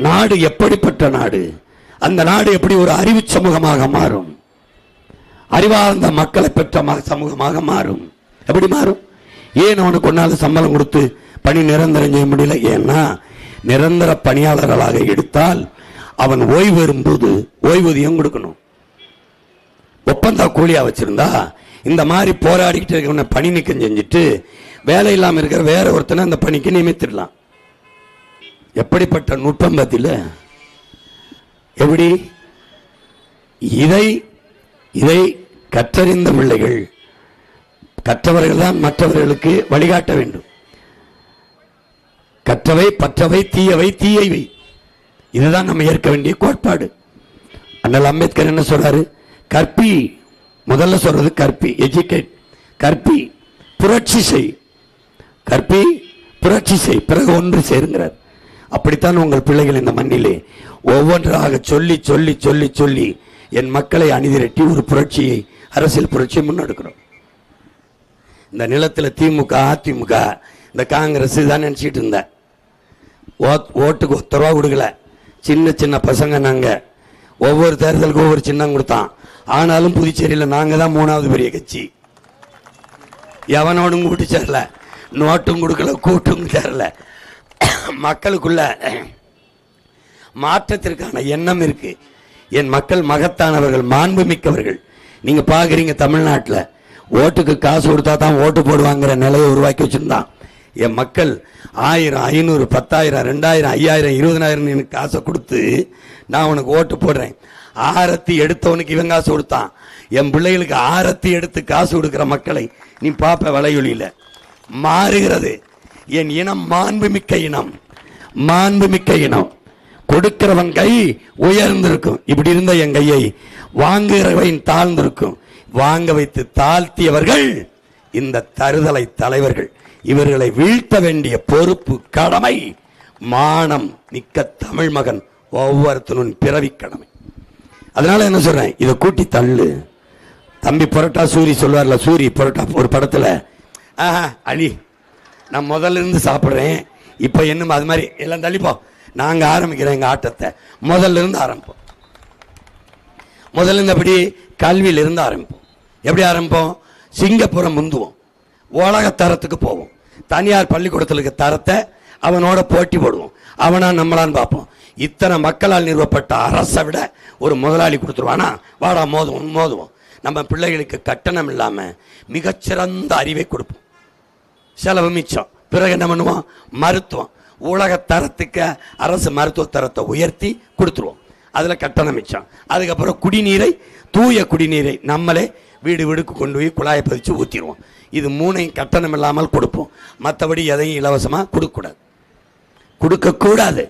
S2: நாடு எப்படிப்பட்ட நாடு? அந்த நாடு எப்படி ஒரு அறிவு சமூகமாக மாறும்? அறிவார்ந்த மக்களை பெற்ற சமூகமாக மாறும். எப்படி மாறும்? ஏன் அவனுக்கு ஒன்னால சம்பளம் கொடுத்து பணி நிரந்தரம் செய்ய முடியல? ஏன்னா நிரந்தர பணியாளர்களாக எடுத்தால் அவன் ஓய்வு வரும்போது ஓய்வூதியம் கொடுக்கணும். ஒப்பந்த கூலியா வச்சிருந்தா இந்த மாதிரி போராடிக்கிட்டு இருக்க பணி நீக்கம் செஞ்சுட்டு வேலை இல்லாம இருக்கிற வேற ஒருத்தனை அந்த பணிக்கு நியமித்திடலாம். எப்படிப்பட்ட நுட்பம் பத்தில எப்படி? இதை கற்றறிந்த பிள்ளைகள், கற்றவர்கள் தான் மற்றவர்களுக்கு வழிகாட்ட வேண்டும். கற்றவை பற்றவை தீயவை தீயவை, இதுதான் நம்ம ஏற்க வேண்டிய கோட்பாடு. அண்ணல் அம்பேத்கர் என்ன சொல்றாரு? கற்பி, முதல்ல சொல்றது கற்பி, எஜுகேட், கற்பி, புரட்சி செய், கற்பி புரட்சி செய், பிறகு ஒன்று சேருங்கிறார். அப்படித்தான் உங்கள் பிள்ளைகள் இந்த மண்ணிலே ஒவ்வொன்றாக சொல்லி சொல்லி சொல்லி சொல்லி என் மக்களை அணிதிரட்டி ஒரு புரட்சியை, அரசியல் புரட்சியை முன்னெடுக்கிறோம். இந்த நிலத்தில் திமுக அதிமுக இந்த காங்கிரஸ் தான் நினைச்சிட்டு இருந்த. ஓட்டுக்கு 10 ரூபா கொடுக்கல. சின்ன சின்ன பசங்க நாங்க, ஒவ்வொரு தேர்தலுக்கும் ஒவ்வொரு சின்னம் கொடுத்தான். ஆனாலும் புதுச்சேரியில் நாங்க தான் 3வது பெரிய கட்சி. எவனோடும் கூட்டு சேரல, நோட்டும் கொடுக்கல, கூட்டும் சேரல. மக்களுக்குள்ள மாற்றத்திற்கான எண்ணம் இருக்கு. என் மக்கள் மகத்தானவர்கள், மாண்பு மிக்கவர்கள். நீங்க பாக்குறீங்க தமிழ்நாட்டில் ஓட்டுக்கு காசு கொடுத்தா தான் ஓட்டு போடுவாங்கிற நிலையை உருவாக்கி வச்சிருந்தான். என் மக்கள் 1000, 500, 10,000, 2000, 5000, 20,000 எனக்கு காசை கொடுத்து நான் உனக்கு ஓட்டு போடுறேன். ஆரத்தி எடுத்தவனுக்கு இவன் காசு கொடுத்தான். என் பிள்ளைகளுக்கு ஆரத்தி எடுத்து காசு கொடுக்கிற மக்களை நீ பாப்ப வலையொலியில மாறுகிறது. என் இனம் மாண்புமிக்க இனம், மாண்புமிக்க இனம். கொடுக்கிறவன் கை உயர்ந்திருக்கும். இப்படி இருந்த என் கையை வாங்குகிறவன் தாழ்ந்திருக்கும். வாங்க வைத்து தாழ்த்தியவர்கள் இந்த தருதலை தலைவர்கள். இவர்களை வீழ்த்த வேண்டிய பொறுப்பு, கடமை, மானம் மிக்க தமிழ் மகன் ஒவ்வொருத்தனும் பிறவி கடமை. அதனால என்ன சொல்றேன், இதை கூட்டி தள்ளு. தம்பி புரோட்டா சூரி சொல்வார்ல, சூரி புரோட்டா ஒரு படத்துல, அழி நான் முதல்ல இருந்து சாப்பிட்றேன், இப்ப என்னமோ அது மாதிரி எல்லாம் தள்ளிப்போம், நாங்க ஆரம்பிக்கிறோம் எங்க ஆட்டத்தை, முதல்ல இருந்து ஆரம்பிப்போம். முதல்ல இருந்து அப்படி கல்வியில இருந்து ஆரம்பிப்போம். எப்படி ஆரம்பிப்போம்? சிங்கப்பூரம் முந்துவோம், உலக தரத்துக்கு போவோம். தனியார் பள்ளிக்கூடத்தில் இருக்க தரத்தை அவனோட போட்டி போடுவோம், அவனா நம்மளான்னு பார்ப்போம். இத்தனை மக்களால் நிறுவப்பட்ட அரசை விட ஒரு முதலாளி கொடுத்துருவானா, வாடா மோதுவோம். நம்ம பிள்ளைகளுக்கு கட்டணம் இல்லாம மிகச்சிறந்த அறிவை கொடுப்போம், செலவு மிச்சம். பிறகு என்ன பண்ணுவோம்? மருத்துவம், உலக தரத்துக்கு அரசு மருத்துவ தரத்தை உயர்த்தி கொடுத்துருவோம், அதுல கட்டணம் மிச்சம். அதுக்கப்புறம் குடிநீரை, தூய குடிநீரை நம்மளே வீடு வீடுக்கு கொண்டு போய் குழாயை பதிச்சு ஊற்றிடுவோம். இது 3ஐயும் கட்டணம் இல்லாமல் கொடுப்போம். மற்றபடி எதையும் இலவசமாக கொடுக்கக்கூடாது.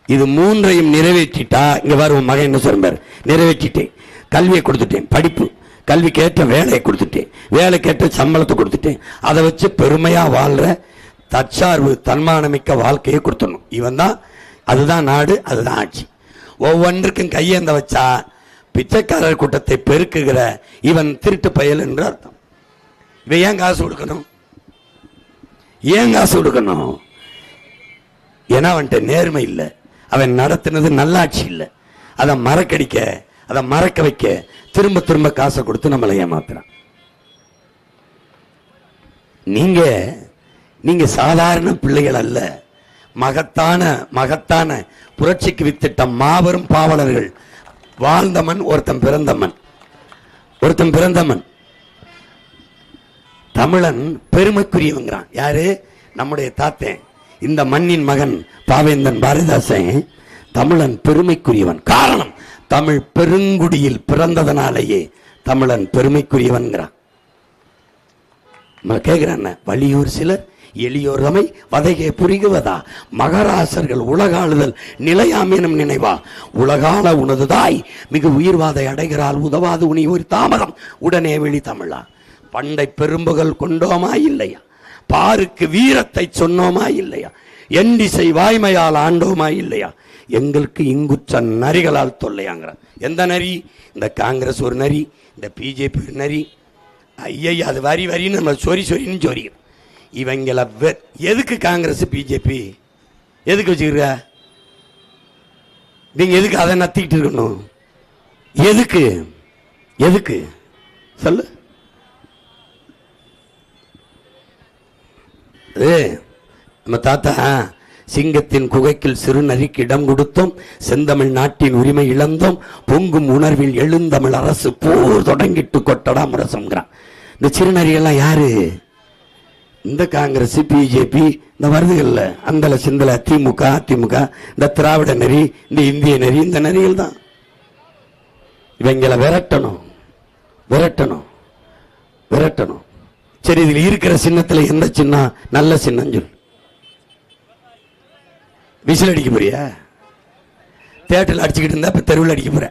S2: இது 3ஐயும் நிறைவேற்றிட்டா, இங்க வரும் மகன் என்ன சொல்றாரு, நிறைவேற்றிட்டேன். கல்வியை கொடுத்துட்டேன், படிப்பு கல்விக்கேற்ற வேலையை கொடுத்துட்டேன், வேலைக்கேற்ற சம்பளத்தை கொடுத்துட்டேன். அதை வச்சு பெருமையா வாழ்ற தற்சார்பு தன்மானமிக்க வாழ்க்கையை கொடுத்துடணும். இவன் தான், அதுதான் நாடு, அதுதான் ஆட்சி. ஒவ்வொன்றுக்கும் கையேந்த வச்சா பிச்சைக்காரர் கூட்டத்தை பெருக்குகிற இவன் திருட்டு பயல் என்று அர்த்தம். இவன் ஏன் காசு கொடுக்கணும்? ஏன் காசு கொடுக்கணும்? ஏன்னா அவன்கிட்ட நேர்மை இல்லை, அவன் நடத்தினது நல்லாட்சி இல்லை. அதை மறக்கடிக்க, அதை மறக்க வைக்க திரும்ப திரும்ப காசை கொடுத்து நம்மளை ஏமாத்துறான். நீங்க சாதாரண பிள்ளைகள் அல்ல, மகத்தான மகத்தான புரட்சிக்கு வித்திட்ட மாபெரும் பாவலர்கள். வாழ்ந்தமன் ஒருத்தன் பிறந்தமன். தமிழன் பெருமைக்குரியவங்கிறான். யாரு? நம்முடைய தாத்தன், இந்த மண்ணின் மகன் பாவேந்தன் பாரதிதாசன். தமிழன் பெருமைக்குரியவன். காரணம், தமிழ் பெருங்குடியில் பிறந்ததனாலேயே தமிழன் பெருமைக்குரியவன்கிறான். கேட்கிறான், வலியூர் சிலர் எளியோர் தமை வதைகை புரிகுவதா, மகராசர்கள் உலகாளுதல் நிலையாமீனும் நினைவா, உலகால உனதுதாய் மிகு உயிர்வாதை அடைகிறாள் உதவாது உனி ஒரு தாமதம் உடனே வெளி தமிழா. பண்டை பெரும்புகள் கொண்டோமா இல்லையா, பாருக்கு வீரத்தை சொன்னோமா இல்லையா, எண்டிசை வாய்மையால் ஆண்டோமா இல்லையா, எங்களுக்கு இங்குச்ச நரிகளால் தொல்லையாங்கிறான். எந்த நரி? இந்த காங்கிரஸ் ஒரு நரி, இந்த பிஜேபி ஒரு நரி. ஐயா, அது வரி வரின்னு நம்ம சொரின்னு சொரிக்கிறோம். இவங்கள எதுக்கு காங்கிரஸ் பிஜேபி எதுக்கு வச்சுக்கிற? நீங்க எதுக்கு அதை நத்திக்கிட்டு இருக்கணும்? எதுக்கு சொல்லு. நம்ம தாத்தா சிங்கத்தின் குகைக்கில் சிறுநரிக்கு இடம் கொடுத்தோம், செந்தமிழ் நாட்டின் உரிமை இழந்தோம், பொங்கும் உணர்வில் எழுந்தமிழ் அரசு போர் தொடங்கிட்டு கொட்டடா முரசம்ங்கிறான். இந்த சிறுநரியெல்லாம் யாரு? இந்த காங்கிரஸ் பிஜேபி இந்த வருதுகள்ல அந்தல சிந்தல திமுக அதிமுக, இந்த திராவிட நெறி, இந்த இந்திய நெறி, இந்த நெறிகள் தான். இவங்களை விரட்டணும். சரி, இதில் இருக்கிற சின்னத்துல எந்த சின்னம் நல்ல சின்னம் சொல். விசில் அடிக்க போறியா? தேட்டரில் அடிச்சுக்கிட்டு இருந்தா இப்ப தெருவில் அடிக்க போற,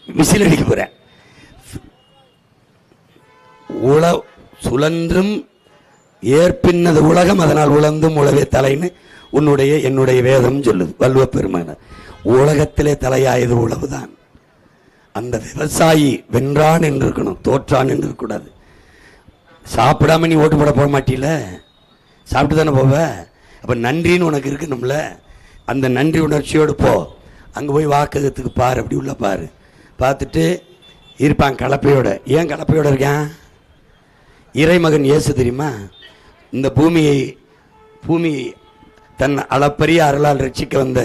S2: விசில் அடிக்க போற. சுழன்றும் ஏற்பின்னது உலகம், அதனால் உழந்தும் உழவே தலைன்னு என்னுடைய வேதம் சொல்லுது. வள்ளுவ பெருமான உலகத்திலே தலையாயது உழவுதான். அந்த விவசாயி வென்றான் என்று இருக்கணும், தோற்றான் என்று இருக்கக்கூடாது. சாப்பிடாம நீ ஓட்டு போட போக மாட்டீல, சாப்பிட்டு தானே போவ. அப்ப நன்றின்னு உனக்கு இருக்கணும்ல, அந்த நன்றி உணர்ச்சியோடு போ. அங்கே போய் வாக்ககத்துக்கு பாரு, அப்படி உள்ள பாரு. பார்த்துட்டு இருப்பான் கலப்பையோட. ஏன் கலப்பையோட இருக்கான்? இறைமகன் இயேசு தெரியுமா? இந்த பூமியை தன் அளப்பரிய அருளால் ரட்சிக்க வந்த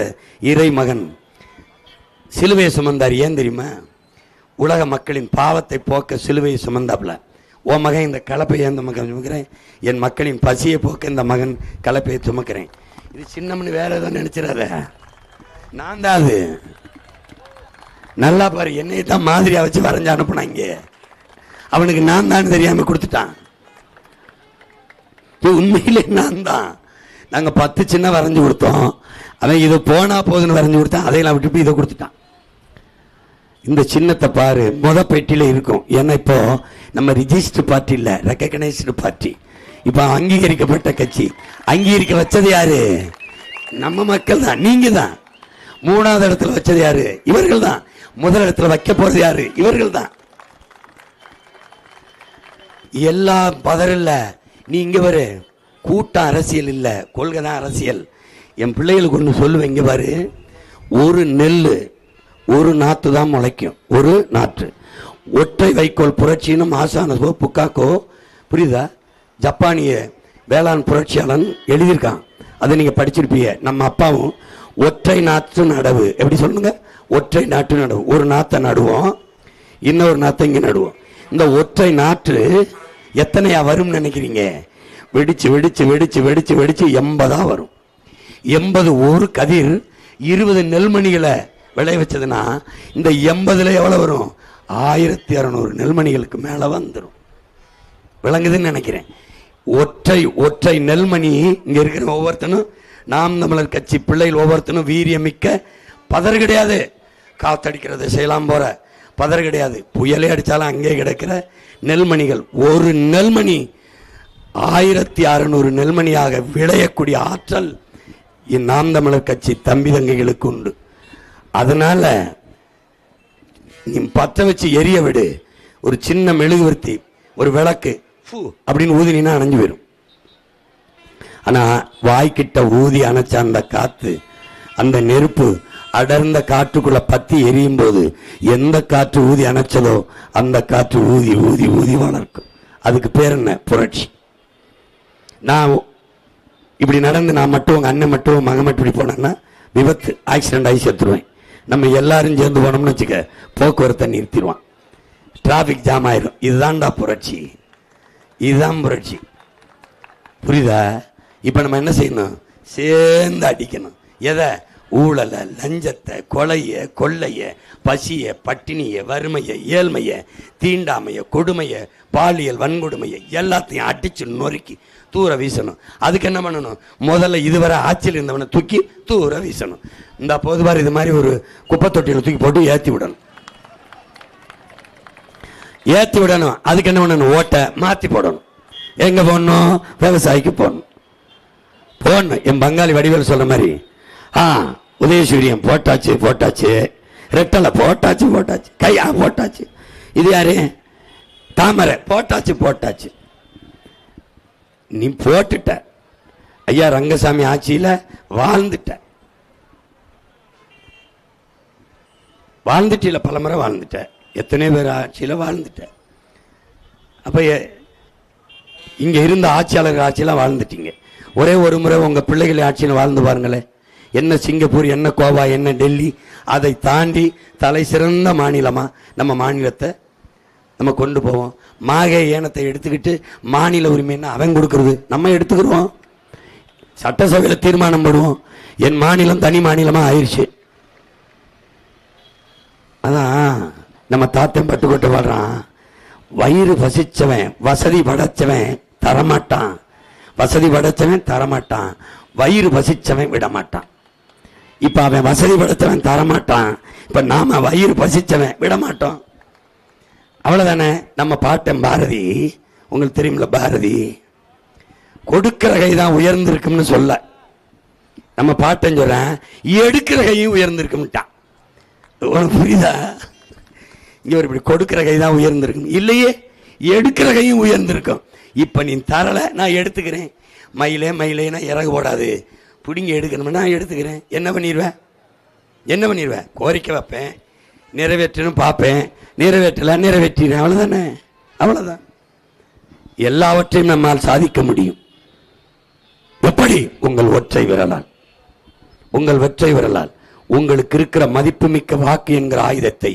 S2: இறைமகன் சிலுவையை சுமந்தார். ஏன் தெரியுமா? உலக மக்களின் பாவத்தை போக்க சிலுவையை சுமந்தாப்ல. ஓ மகன் இந்த கலப்பையை இந்த மகன் சுமக்கிறேன், என் மக்களின் பசியை போக்க இந்த மகன் கலப்பையை சுமக்கிறேன். இது சின்னம்னு வேற ஏதோ நினைச்சிடாத, நான் தான் அது. நல்லா பாரு, என்னை தான் மாதிரியா வச்சு வரைஞ்சு அனுப்புனாங்க. அவனுக்கு நான் தான் தெரியாம கொடுத்துட்டான். உண்மையிலே நான் தான். நாங்க 10 சின்ன வரைஞ்சு கொடுத்தோம், அவன் இது போனா போதுன்னு வரைஞ்சு கொடுத்தான். அதையெல்லாம் விட்டு இதை கொடுத்துட்டான். இந்த சின்னத்தை பாரு, பெட்டியில இருக்கும். ஏன்னா இப்போ நம்ம ரிஜிஸ்டர் பார்ட்டி இல்ல, ரெக்கக்னைஸ்டு பார்ட்டி. இப்ப அங்கீகரிக்கப்பட்ட கட்சி. அங்கீகரிக்க வச்சது யாரு? நம்ம மக்கள் தான், நீங்க தான். 3வது இடத்துல வச்சது யாரு? இவர்கள் தான். முதல் இடத்துல வைக்க போறது யாரு? இவர்கள் தான். எல்லாம் பதறல்ல. நீ இங்க பாரு, கூட்டம் அரசியல் இல்ல, கொள்கை தான் அரசியல். என் பிள்ளைகளுக்கு ஒன்று சொல்லுவேன், இங்க பாரு, ஒரு நெல்லு ஒரு நாத்து தான் முளைக்கும், ஒரு நாற்று. ஒற்றை வைக்கோல் புரட்சின்னு ஆசானோ புக்காக்கோ, புரியுதா? ஜப்பானிய வேளாண் புரட்சியாளன் எழுதியிருக்கான், அதை நீங்க படிச்சிருப்பீங்க. நம்ம அப்பாவும் ஒற்றை நாற்று நடவு, எப்படி சொல்லுங்க? ஒற்றை நாற்று நடவு. ஒரு நாத்தை நடுவோம், இன்னொரு நாத்தை இங்க நடுவோம். இந்த ஒற்றை நாற்று எத்தனையா வரும் நினைக்கிறீங்க? வெடிச்சு வெடிச்சு வெடிச்சு வெடிச்சு வெடிச்சு 80 வரும். 80 ஒரு கதிர் 20 நெல்மணிகளை விளை வச்சதுன்னா இந்த 80ல எவ்வளவு வரும்? 1200 நெல்மணிகளுக்கு மேல வந்துடும். விளங்குதுன்னு நினைக்கிறேன். ஒற்றை நெல்மணி. இங்க இருக்கிற ஒவ்வொருத்தனும் நாம் தமிழர் கட்சி பிள்ளைகள் ஒவ்வொருத்தனும் வீரியமிக்க பதறு கிடையாது. காத்தடிக்கிறது செய்யலாம் போற பதற கிடையாது. புயலே அடித்தாலும் அங்கே கிடக்கிற நெல்மணிகள். ஒரு நெல்மணி 1600 நெல்மணியாக விளையக்கூடிய ஆற்றல் நாம் தமிழர் கட்சி தம்பி தங்கைகளுக்கு உண்டு. அதனால நீ பற்ற வச்சு எரிய விடு. ஒரு சின்ன மெழுகுவர்த்தி, ஒரு விளக்கு அப்படின்னு ஊதினா அணைஞ்சு போயிடும். ஆனா வாய்க்கிட்ட ஊதி அணைச்ச அந்த காத்து, அந்த நெருப்பு அடர்ந்த காற்றுக்குள்ள பத்தி எரியும் போது எந்த காற்று ஊதி அணைச்சதோ அந்த காற்று ஊதி ஊதி ஊதி வளர்க்கும். அதுக்கு பேர் என்ன? புரட்சி. நான் இப்படி நடந்து நான் மட்டும் உங்க அண்ணன் மட்டும் மகன் மட்டும் இப்படி போனேன்னா விபத்து, ஆக்சிடென்ட் ஆகி செத்துருவேன். நம்ம எல்லாரும் சேர்ந்து போனோம்னு வச்சுக்க, போக்குவரத்தை நிறுத்திடுவான், டிராபிக் ஜாம் ஆயிரும். இதுதான்டா புரட்சி, இதுதான் புரட்சி. புரியுதா? இப்ப நம்ம என்ன செய்யணும்? சேர்ந்து அடிக்கணும். எதை? ஊழலை, லஞ்சத்தை, கொலைய, கொள்ளைய, பசிய, பட்டினிய, வறுமைய, ஏழ்மைய, தீண்டாமைய, கொடுமைய, பாலியல் வன்கொடுமைய எல்லாத்தையும் அடிச்சு நொறுக்கி தூர வீசணும். அதுக்கு என்ன பண்ணணும்? முதல்ல இதுவரை ஆட்சியில் இருந்தவனை தூக்கி தூர வீசணும். இந்த பொதுவாக இது மாதிரி ஒரு குப்பை தொட்டியில் தூக்கி போட்டு ஏற்றி விடணும், ஏற்றி விடணும். அதுக்கு என்ன பண்ணணும்? ஓட்டை மாற்றி போடணும். எங்க போடணும்? விவசாயிக்கு போடணும். என் பங்காளி வடிவேல் சொல்ற மாதிரி உதயசூரியன் போட்டாச்சு போட்டாச்சு, ரெட்டலை போட்டாச்சு போட்டாச்சு, கையா போட்டாச்சு. இது யாரு? தாமரை போட்டாச்சு போட்டாச்சு. நீ போட்டுட்ட. ஐயா ரங்கசாமி ஆட்சியில வாழ்ந்துட்ட, வாழ்ந்துட்டில பல முறை வாழ்ந்துட்ட. எத்தனை பேர் ஆட்சியில வாழ்ந்துட்ட. அப்ப இங்க இருந்த ஆட்சியாளர்கள் ஆட்சியெல்லாம் வாழ்ந்துட்டீங்க. ஒரே ஒரு முறை உங்க பிள்ளைகள் ஆட்சியில் வாழ்ந்து பாருங்களேன். என்ன சிங்கப்பூர், என்ன கோவா, என்ன டெல்லி, அதை தாண்டி தலை சிறந்த மாநிலமா நம்ம மாநிலத்தை நம்ம கொண்டு போவோம். மாகே ஏனத்தை எடுத்துக்கிட்டு மாநில உரிமைன்னா அவன் கொடுக்கறது, நம்ம எடுத்துக்கிறோம். சட்டசபையில் தீர்மானம் போடுவோம், என் மாநிலம் தனி மாநிலமா ஆயிடுச்சு. அதான் நம்ம தாத்தன் பட்டுக்கோட்டை பாடுறான், வயிறு பசிச்சவன் வசதி படைச்சவன் தரமாட்டான், வசதி படைச்சவன் தரமாட்டான், வயிறு பசிச்சவன் விட மாட்டான். இப்ப அவன் வசதி படைச்சவன் தரமாட்டான், இப்ப நாம வயிறு பசிச்சவன் விட மாட்டோம். அவ்வளவுதானே. நம்ம பாட்டன் பாரதி, உங்களுக்கு தெரியுமில்ல, பாரதி கொடுக்கிற கைதான் உயர்ந்திருக்கும்னு சொல்ல, நம்ம பாட்டன் சொல்றேன் எடுக்கிற கையும் உயர்ந்திருக்கும்ட்டான். உனக்கு புரியுதா? இங்க ஒரு இப்படி கொடுக்கிற கைதான் உயர்ந்திருக்கும், இல்லையே எடுக்கிற கையும் உயர்ந்திருக்கும். இப்ப நீ தரல, நான் எடுத்துக்கிறேன். மயிலே மயிலேனா இறகு போடாது, பிடிங்க எடுக்கணும்னா நான் எடுத்துக்கிறேன். என்ன பண்ணிடுவேன்? என்ன பண்ணிடுவேன்? கோரிக்கை வைப்பேன், நிறைவேற்றணும் பார்ப்பேன், நிறைவேற்றல நிறைவேற்றினேன். அவ்வளவுதானே, அவ்வளவுதான். எல்லாவற்றையும் நம்மால் சாதிக்க முடியும். எப்படி? உங்கள் ஒற்றை விரலால், உங்கள் ஒற்றை விரலால். உங்களுக்கு இருக்கிற மதிப்புமிக்க வாக்கு என்கிற ஆயுதத்தை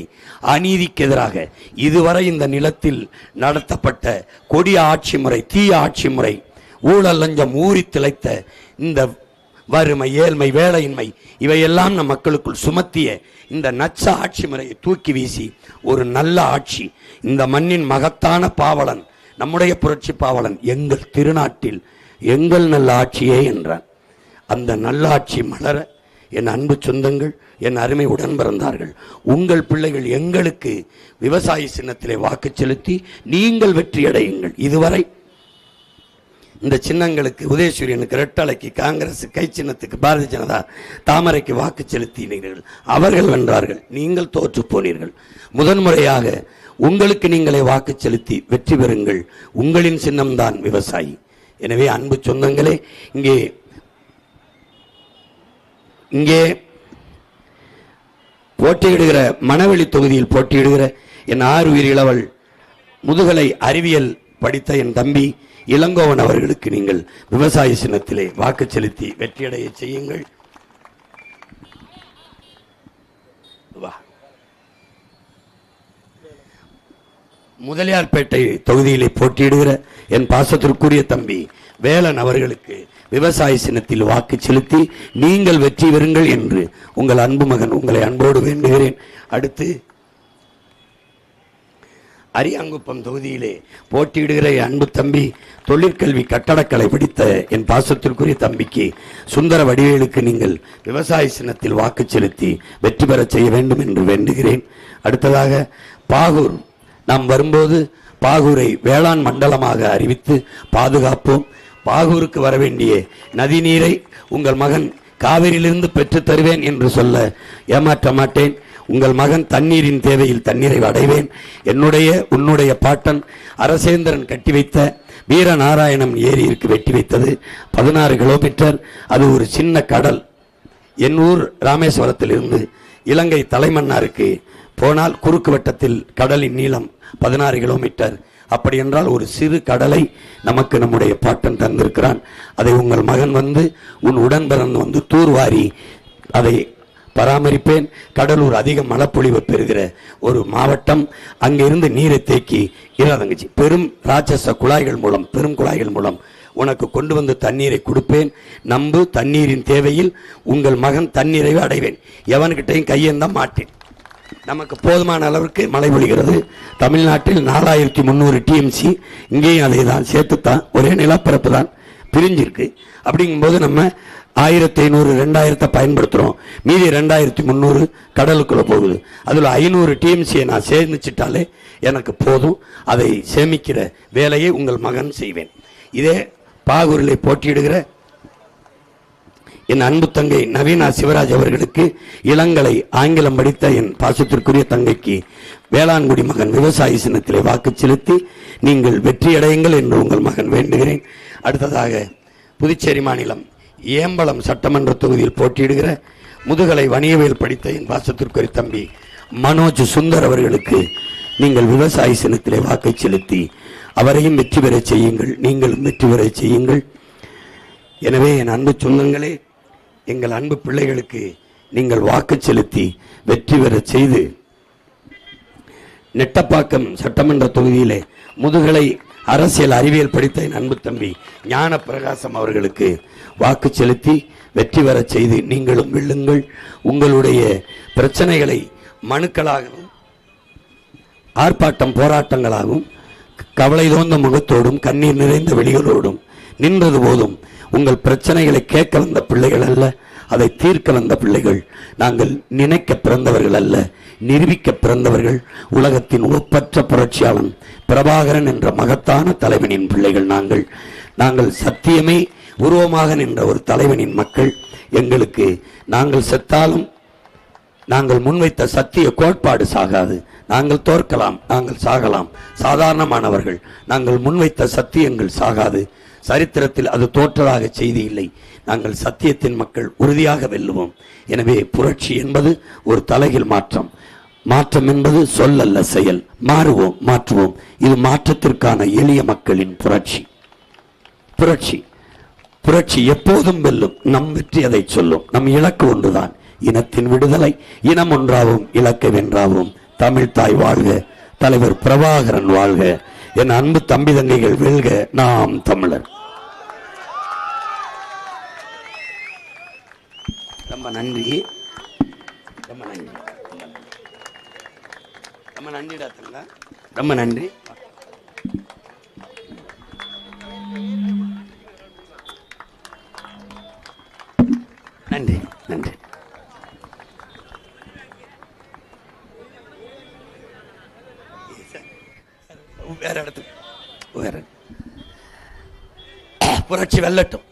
S2: அநீதிக்கு எதிராக இதுவரை இந்த நிலத்தில் நடத்தப்பட்ட கொடிய ஆட்சி முறை, தீய ஆட்சி முறை, ஊழல் லஞ்சம் ஊறி திளைத்த இந்த வறுமை, ஏழ்மை, வேலையின்மை இவையெல்லாம் நம் மக்களுக்குள் சுமத்திய இந்த நச்ச ஆட்சி முறையை தூக்கி வீசி ஒரு நல்ல ஆட்சி, இந்த மண்ணின் மகத்தான பாவலன், நம்முடைய புரட்சி பாவலன், எங்கள் திருநாட்டில் எங்கள் நல்ல ஆட்சியே என்றான். அந்த நல்ல ஆட்சி மலர என் அன்பு சொந்தங்கள், என் அருமை உடன் பிறந்தார்கள், உங்கள் பிள்ளைகள் எங்களுக்கு விவசாய சின்னத்திலே வாக்கு செலுத்தி நீங்கள் வெற்றி அடையுங்கள். இதுவரை இந்த சின்னங்களுக்கு, உதயசூரியனுக்கு, ரெட்டலைக்கு, காங்கிரஸ், கை சின்னத்துக்கு, பாரதிய ஜனதா, தாமரைக்கு வாக்கு செலுத்தினீர்கள். அவர்கள் வென்றார்கள், நீங்கள் தோற்று போனீர்கள். முதன்முறையாக உங்களுக்கு நீங்களே வாக்கு செலுத்தி வெற்றி பெறுங்கள். உங்களின் சின்னம்தான் விவசாயி. எனவே அன்பு சொந்தங்களே, இங்கே போட்டியிடுகிற மணவெளி தொகுதியில் போட்டியிடுகிற என் 6 உயிர் இளவல் முதுகலை அறிவியல் படித்த என் தம்பி இளங்கோவன் அவர்களுக்கு நீங்கள் விவசாய சின்னத்திலே வாக்கு செலுத்தி வெற்றியடைய செய்யுங்கள். முதலியார்பேட்டை தொகுதியிலே போட்டியிடுகிற என் பாசத்திற்குரிய தம்பி வேலன் அவர்களுக்கு விவசாய சின்னத்தில் வாக்கு செலுத்தி நீங்கள் வெற்றி பெறுங்கள் என்று உங்கள் அன்பு மகன் உங்களை அன்போடு வேண்டுகிறேன். அடுத்து அரியாங்குப்பம் தொகுதியிலே போட்டியிடுகிற என் அன்பு தம்பி தொழிற்கல்வி கட்டடக்கலை படித்த என் பாசத்திற்குரிய தம்பிக்கு சுந்தர வடிவேலுக்கு நீங்கள் விவசாய சின்னத்தில் வாக்கு செலுத்தி வெற்றி பெற செய்ய வேண்டும் என்று வேண்டுகிறேன். அடுத்ததாக பாகூர், நாம் வரும்போது பாகூரை வேளாண் மண்டலமாக அறிவித்து பாதுகாப்போம். பாகூருக்கு வர வேண்டிய நதிநீரை உங்கள் மகன் காவிரியிலிருந்து பெற்று தருவேன் என்று சொல்ல ஏமாற்ற மாட்டேன். உங்கள் மகன் தண்ணீரின் தேவையில் தண்ணீரை அடைவேன். உன்னுடைய பாட்டன் அரசேந்திரன் கட்டி வைத்த வீரநாராயணம் ஏரியிற்கு வெட்டி வைத்தது 16 கிலோமீட்டர். அது ஒரு சின்ன கடல். என் ஊர் ராமேஸ்வரத்திலிருந்து இலங்கை தலைமன்னாருக்கு போனால் குறுக்கு வட்டத்தில் கடலின் நீளம் 16 கிலோமீட்டர். அப்படி என்றால் ஒரு சிறு கடலை நமக்கு நம்முடைய பாட்டன் தந்திருக்கிறான். அதை உங்கள் மகன் வந்து உன் உடன் பிறந்து வந்து தூர்வாரி அதை பராமரிப்பேன். கடலூர் அதிக மழைப்பொழிவு பெறுகிற ஒரு மாவட்டம். அங்கிருந்து நீரை தேக்கி இராதங்கச்சி பெரும் ராட்சச குழாய்கள் மூலம், பெரும் குழாய்கள் மூலம் உனக்கு கொண்டு வந்து தண்ணீரை கொடுப்பேன். நம்பு, தண்ணீரின் தேவையில் உங்கள் மகன் தண்ணீரை அடைவேன். எவன்கிட்டையும் கையேந்த மாட்டேன். நமக்கு போதுமான அளவிற்கு மழை பொழிகிறது. தமிழ்நாட்டில் 4300 டிஎம்சி, இங்கேயும் அதை தான் சேர்த்துத்தான், ஒரே நிலப்பரப்பு தான் பிரிஞ்சிருக்கு. அப்படிங்கும்போது நம்ம 1500 2000 பயன்படுத்துகிறோம். மீதி 2300 கடலுக்குள்ள போகுது. அதில் 500 டிஎம்சியை நான் சேமிச்சிட்டாலே எனக்கு போதும். அதை சேமிக்கிற வேலையை உங்கள் மகன் செய்வேன். இதே பாகூரிலே போட்டியிடுகிற என் அன்பு தங்கை நவீனா சிவராஜ் அவர்களுக்கு இளங்கலை ஆங்கிலம் படித்த என் பாசத்திற்குரிய தங்கைக்கு வேளாண்குடி மகன் விவசாய சின்னத்திலே வாக்கு செலுத்தி நீங்கள் வெற்றியடையுங்கள் என்று உங்கள் மகன் வேண்டுகிறேன். அடுத்ததாக புதுச்சேரி மாநிலம் ஏம்பலம் சட்டமன்ற தொகுதியில் போட்டியிடுகிற முதுகலை வணிகவியல் படித்த என் பாசத்திற்குரிய தம்பி மனோஜ் சுந்தர் அவர்களுக்கு நீங்கள் விவசாய சின்னத்திலே வாக்கு செலுத்தி அவரையும் வெற்றி பெற செய்யுங்கள், நீங்களும் வெற்றி பெற செய்யுங்கள். எனவே என் அன்பு சொந்தங்களே, எங்கள் அன்பு பிள்ளைகளுக்கு நீங்கள் வாக்கு செலுத்தி வெற்றி பெற செய்து நெட்டப்பாக்கம் சட்டமன்ற தொகுதியிலே முதுகலை அரசியல் அறிவியல் படித்த என் அன்பு தம்பி ஞான பிரகாசம் அவர்களுக்கு வாக்கு செலுத்தி வெற்றி பெற செய்து நீங்களும் வெல்லுங்கள். உங்களுடைய பிரச்சனைகளை மனுக்களாகவும் ஆர்ப்பாட்டம் போராட்டங்களாகவும் கவலை தோந்த முகத்தோடும் கண்ணீர் நிறைந்த வெளிகளோடும் நின்றது போதும். உங்கள் பிரச்சனைகளை கேட்க வந்த பிள்ளைகள் அல்ல, அதை தீர்க்க வந்த பிள்ளைகள். நாங்கள் நினைக்க பிறந்தவர்கள் அல்ல, நிரூபிக்க பிறந்தவர்கள். உலகத்தின் ஒப்பற்ற புரட்சியாளன் பிரபாகரன் என்ற மகத்தான தலைவனின் பிள்ளைகள் நாங்கள் சத்தியமே உருவமாக நின்ற ஒரு தலைவனின் மக்கள். எங்களுக்கு நாங்கள் செத்தாலும் நாங்கள் முன்வைத்த சத்திய கோட்பாடு சாகாது. நாங்கள் தோற்கலாம், நாங்கள் சாகலாம், சாதாரணமானவர்கள். நாங்கள் முன்வைத்த சத்தியங்கள் சாகாது. சரித்திரத்தில் அது தோற்றதாக செய்தி இல்லை. நாங்கள் சத்தியத்தின் மக்கள், உறுதியாக வெல்லுவோம். எனவே புரட்சி என்பது ஒரு தலைகீழ் மாற்றம். மாற்றம் என்பது சொல் அல்ல, செயல். மாறுவோம், மாற்றுவோம். இது மாற்றத்திற்கான எளிய மக்களின் புரட்சி. புரட்சி புரட்சி எப்போதும் வெல்லும். நம் வெற்றி அதை சொல்லும். நம் இலக்கு ஒன்றுதான், இனத்தின் விடுதலை. இனம் ஒன்றாவும் இலக்கை வென்றாவும். தமிழ் தாய் வாழ்க, தலைவர் பிரபாகரன் வாழ்க. என் அன்பு தம்பி தங்கைகள் வெல்க, நாம் தமிழர். ரொம்ப நன்றி, ரொம்ப நன்றி, ரொம்ப நன்றிடா தங்க, ரொம்ப நன்றி. நன்றி நன்றி. வேற இடத்துக்கு வேற புரட்சி வெல்லட்டும்.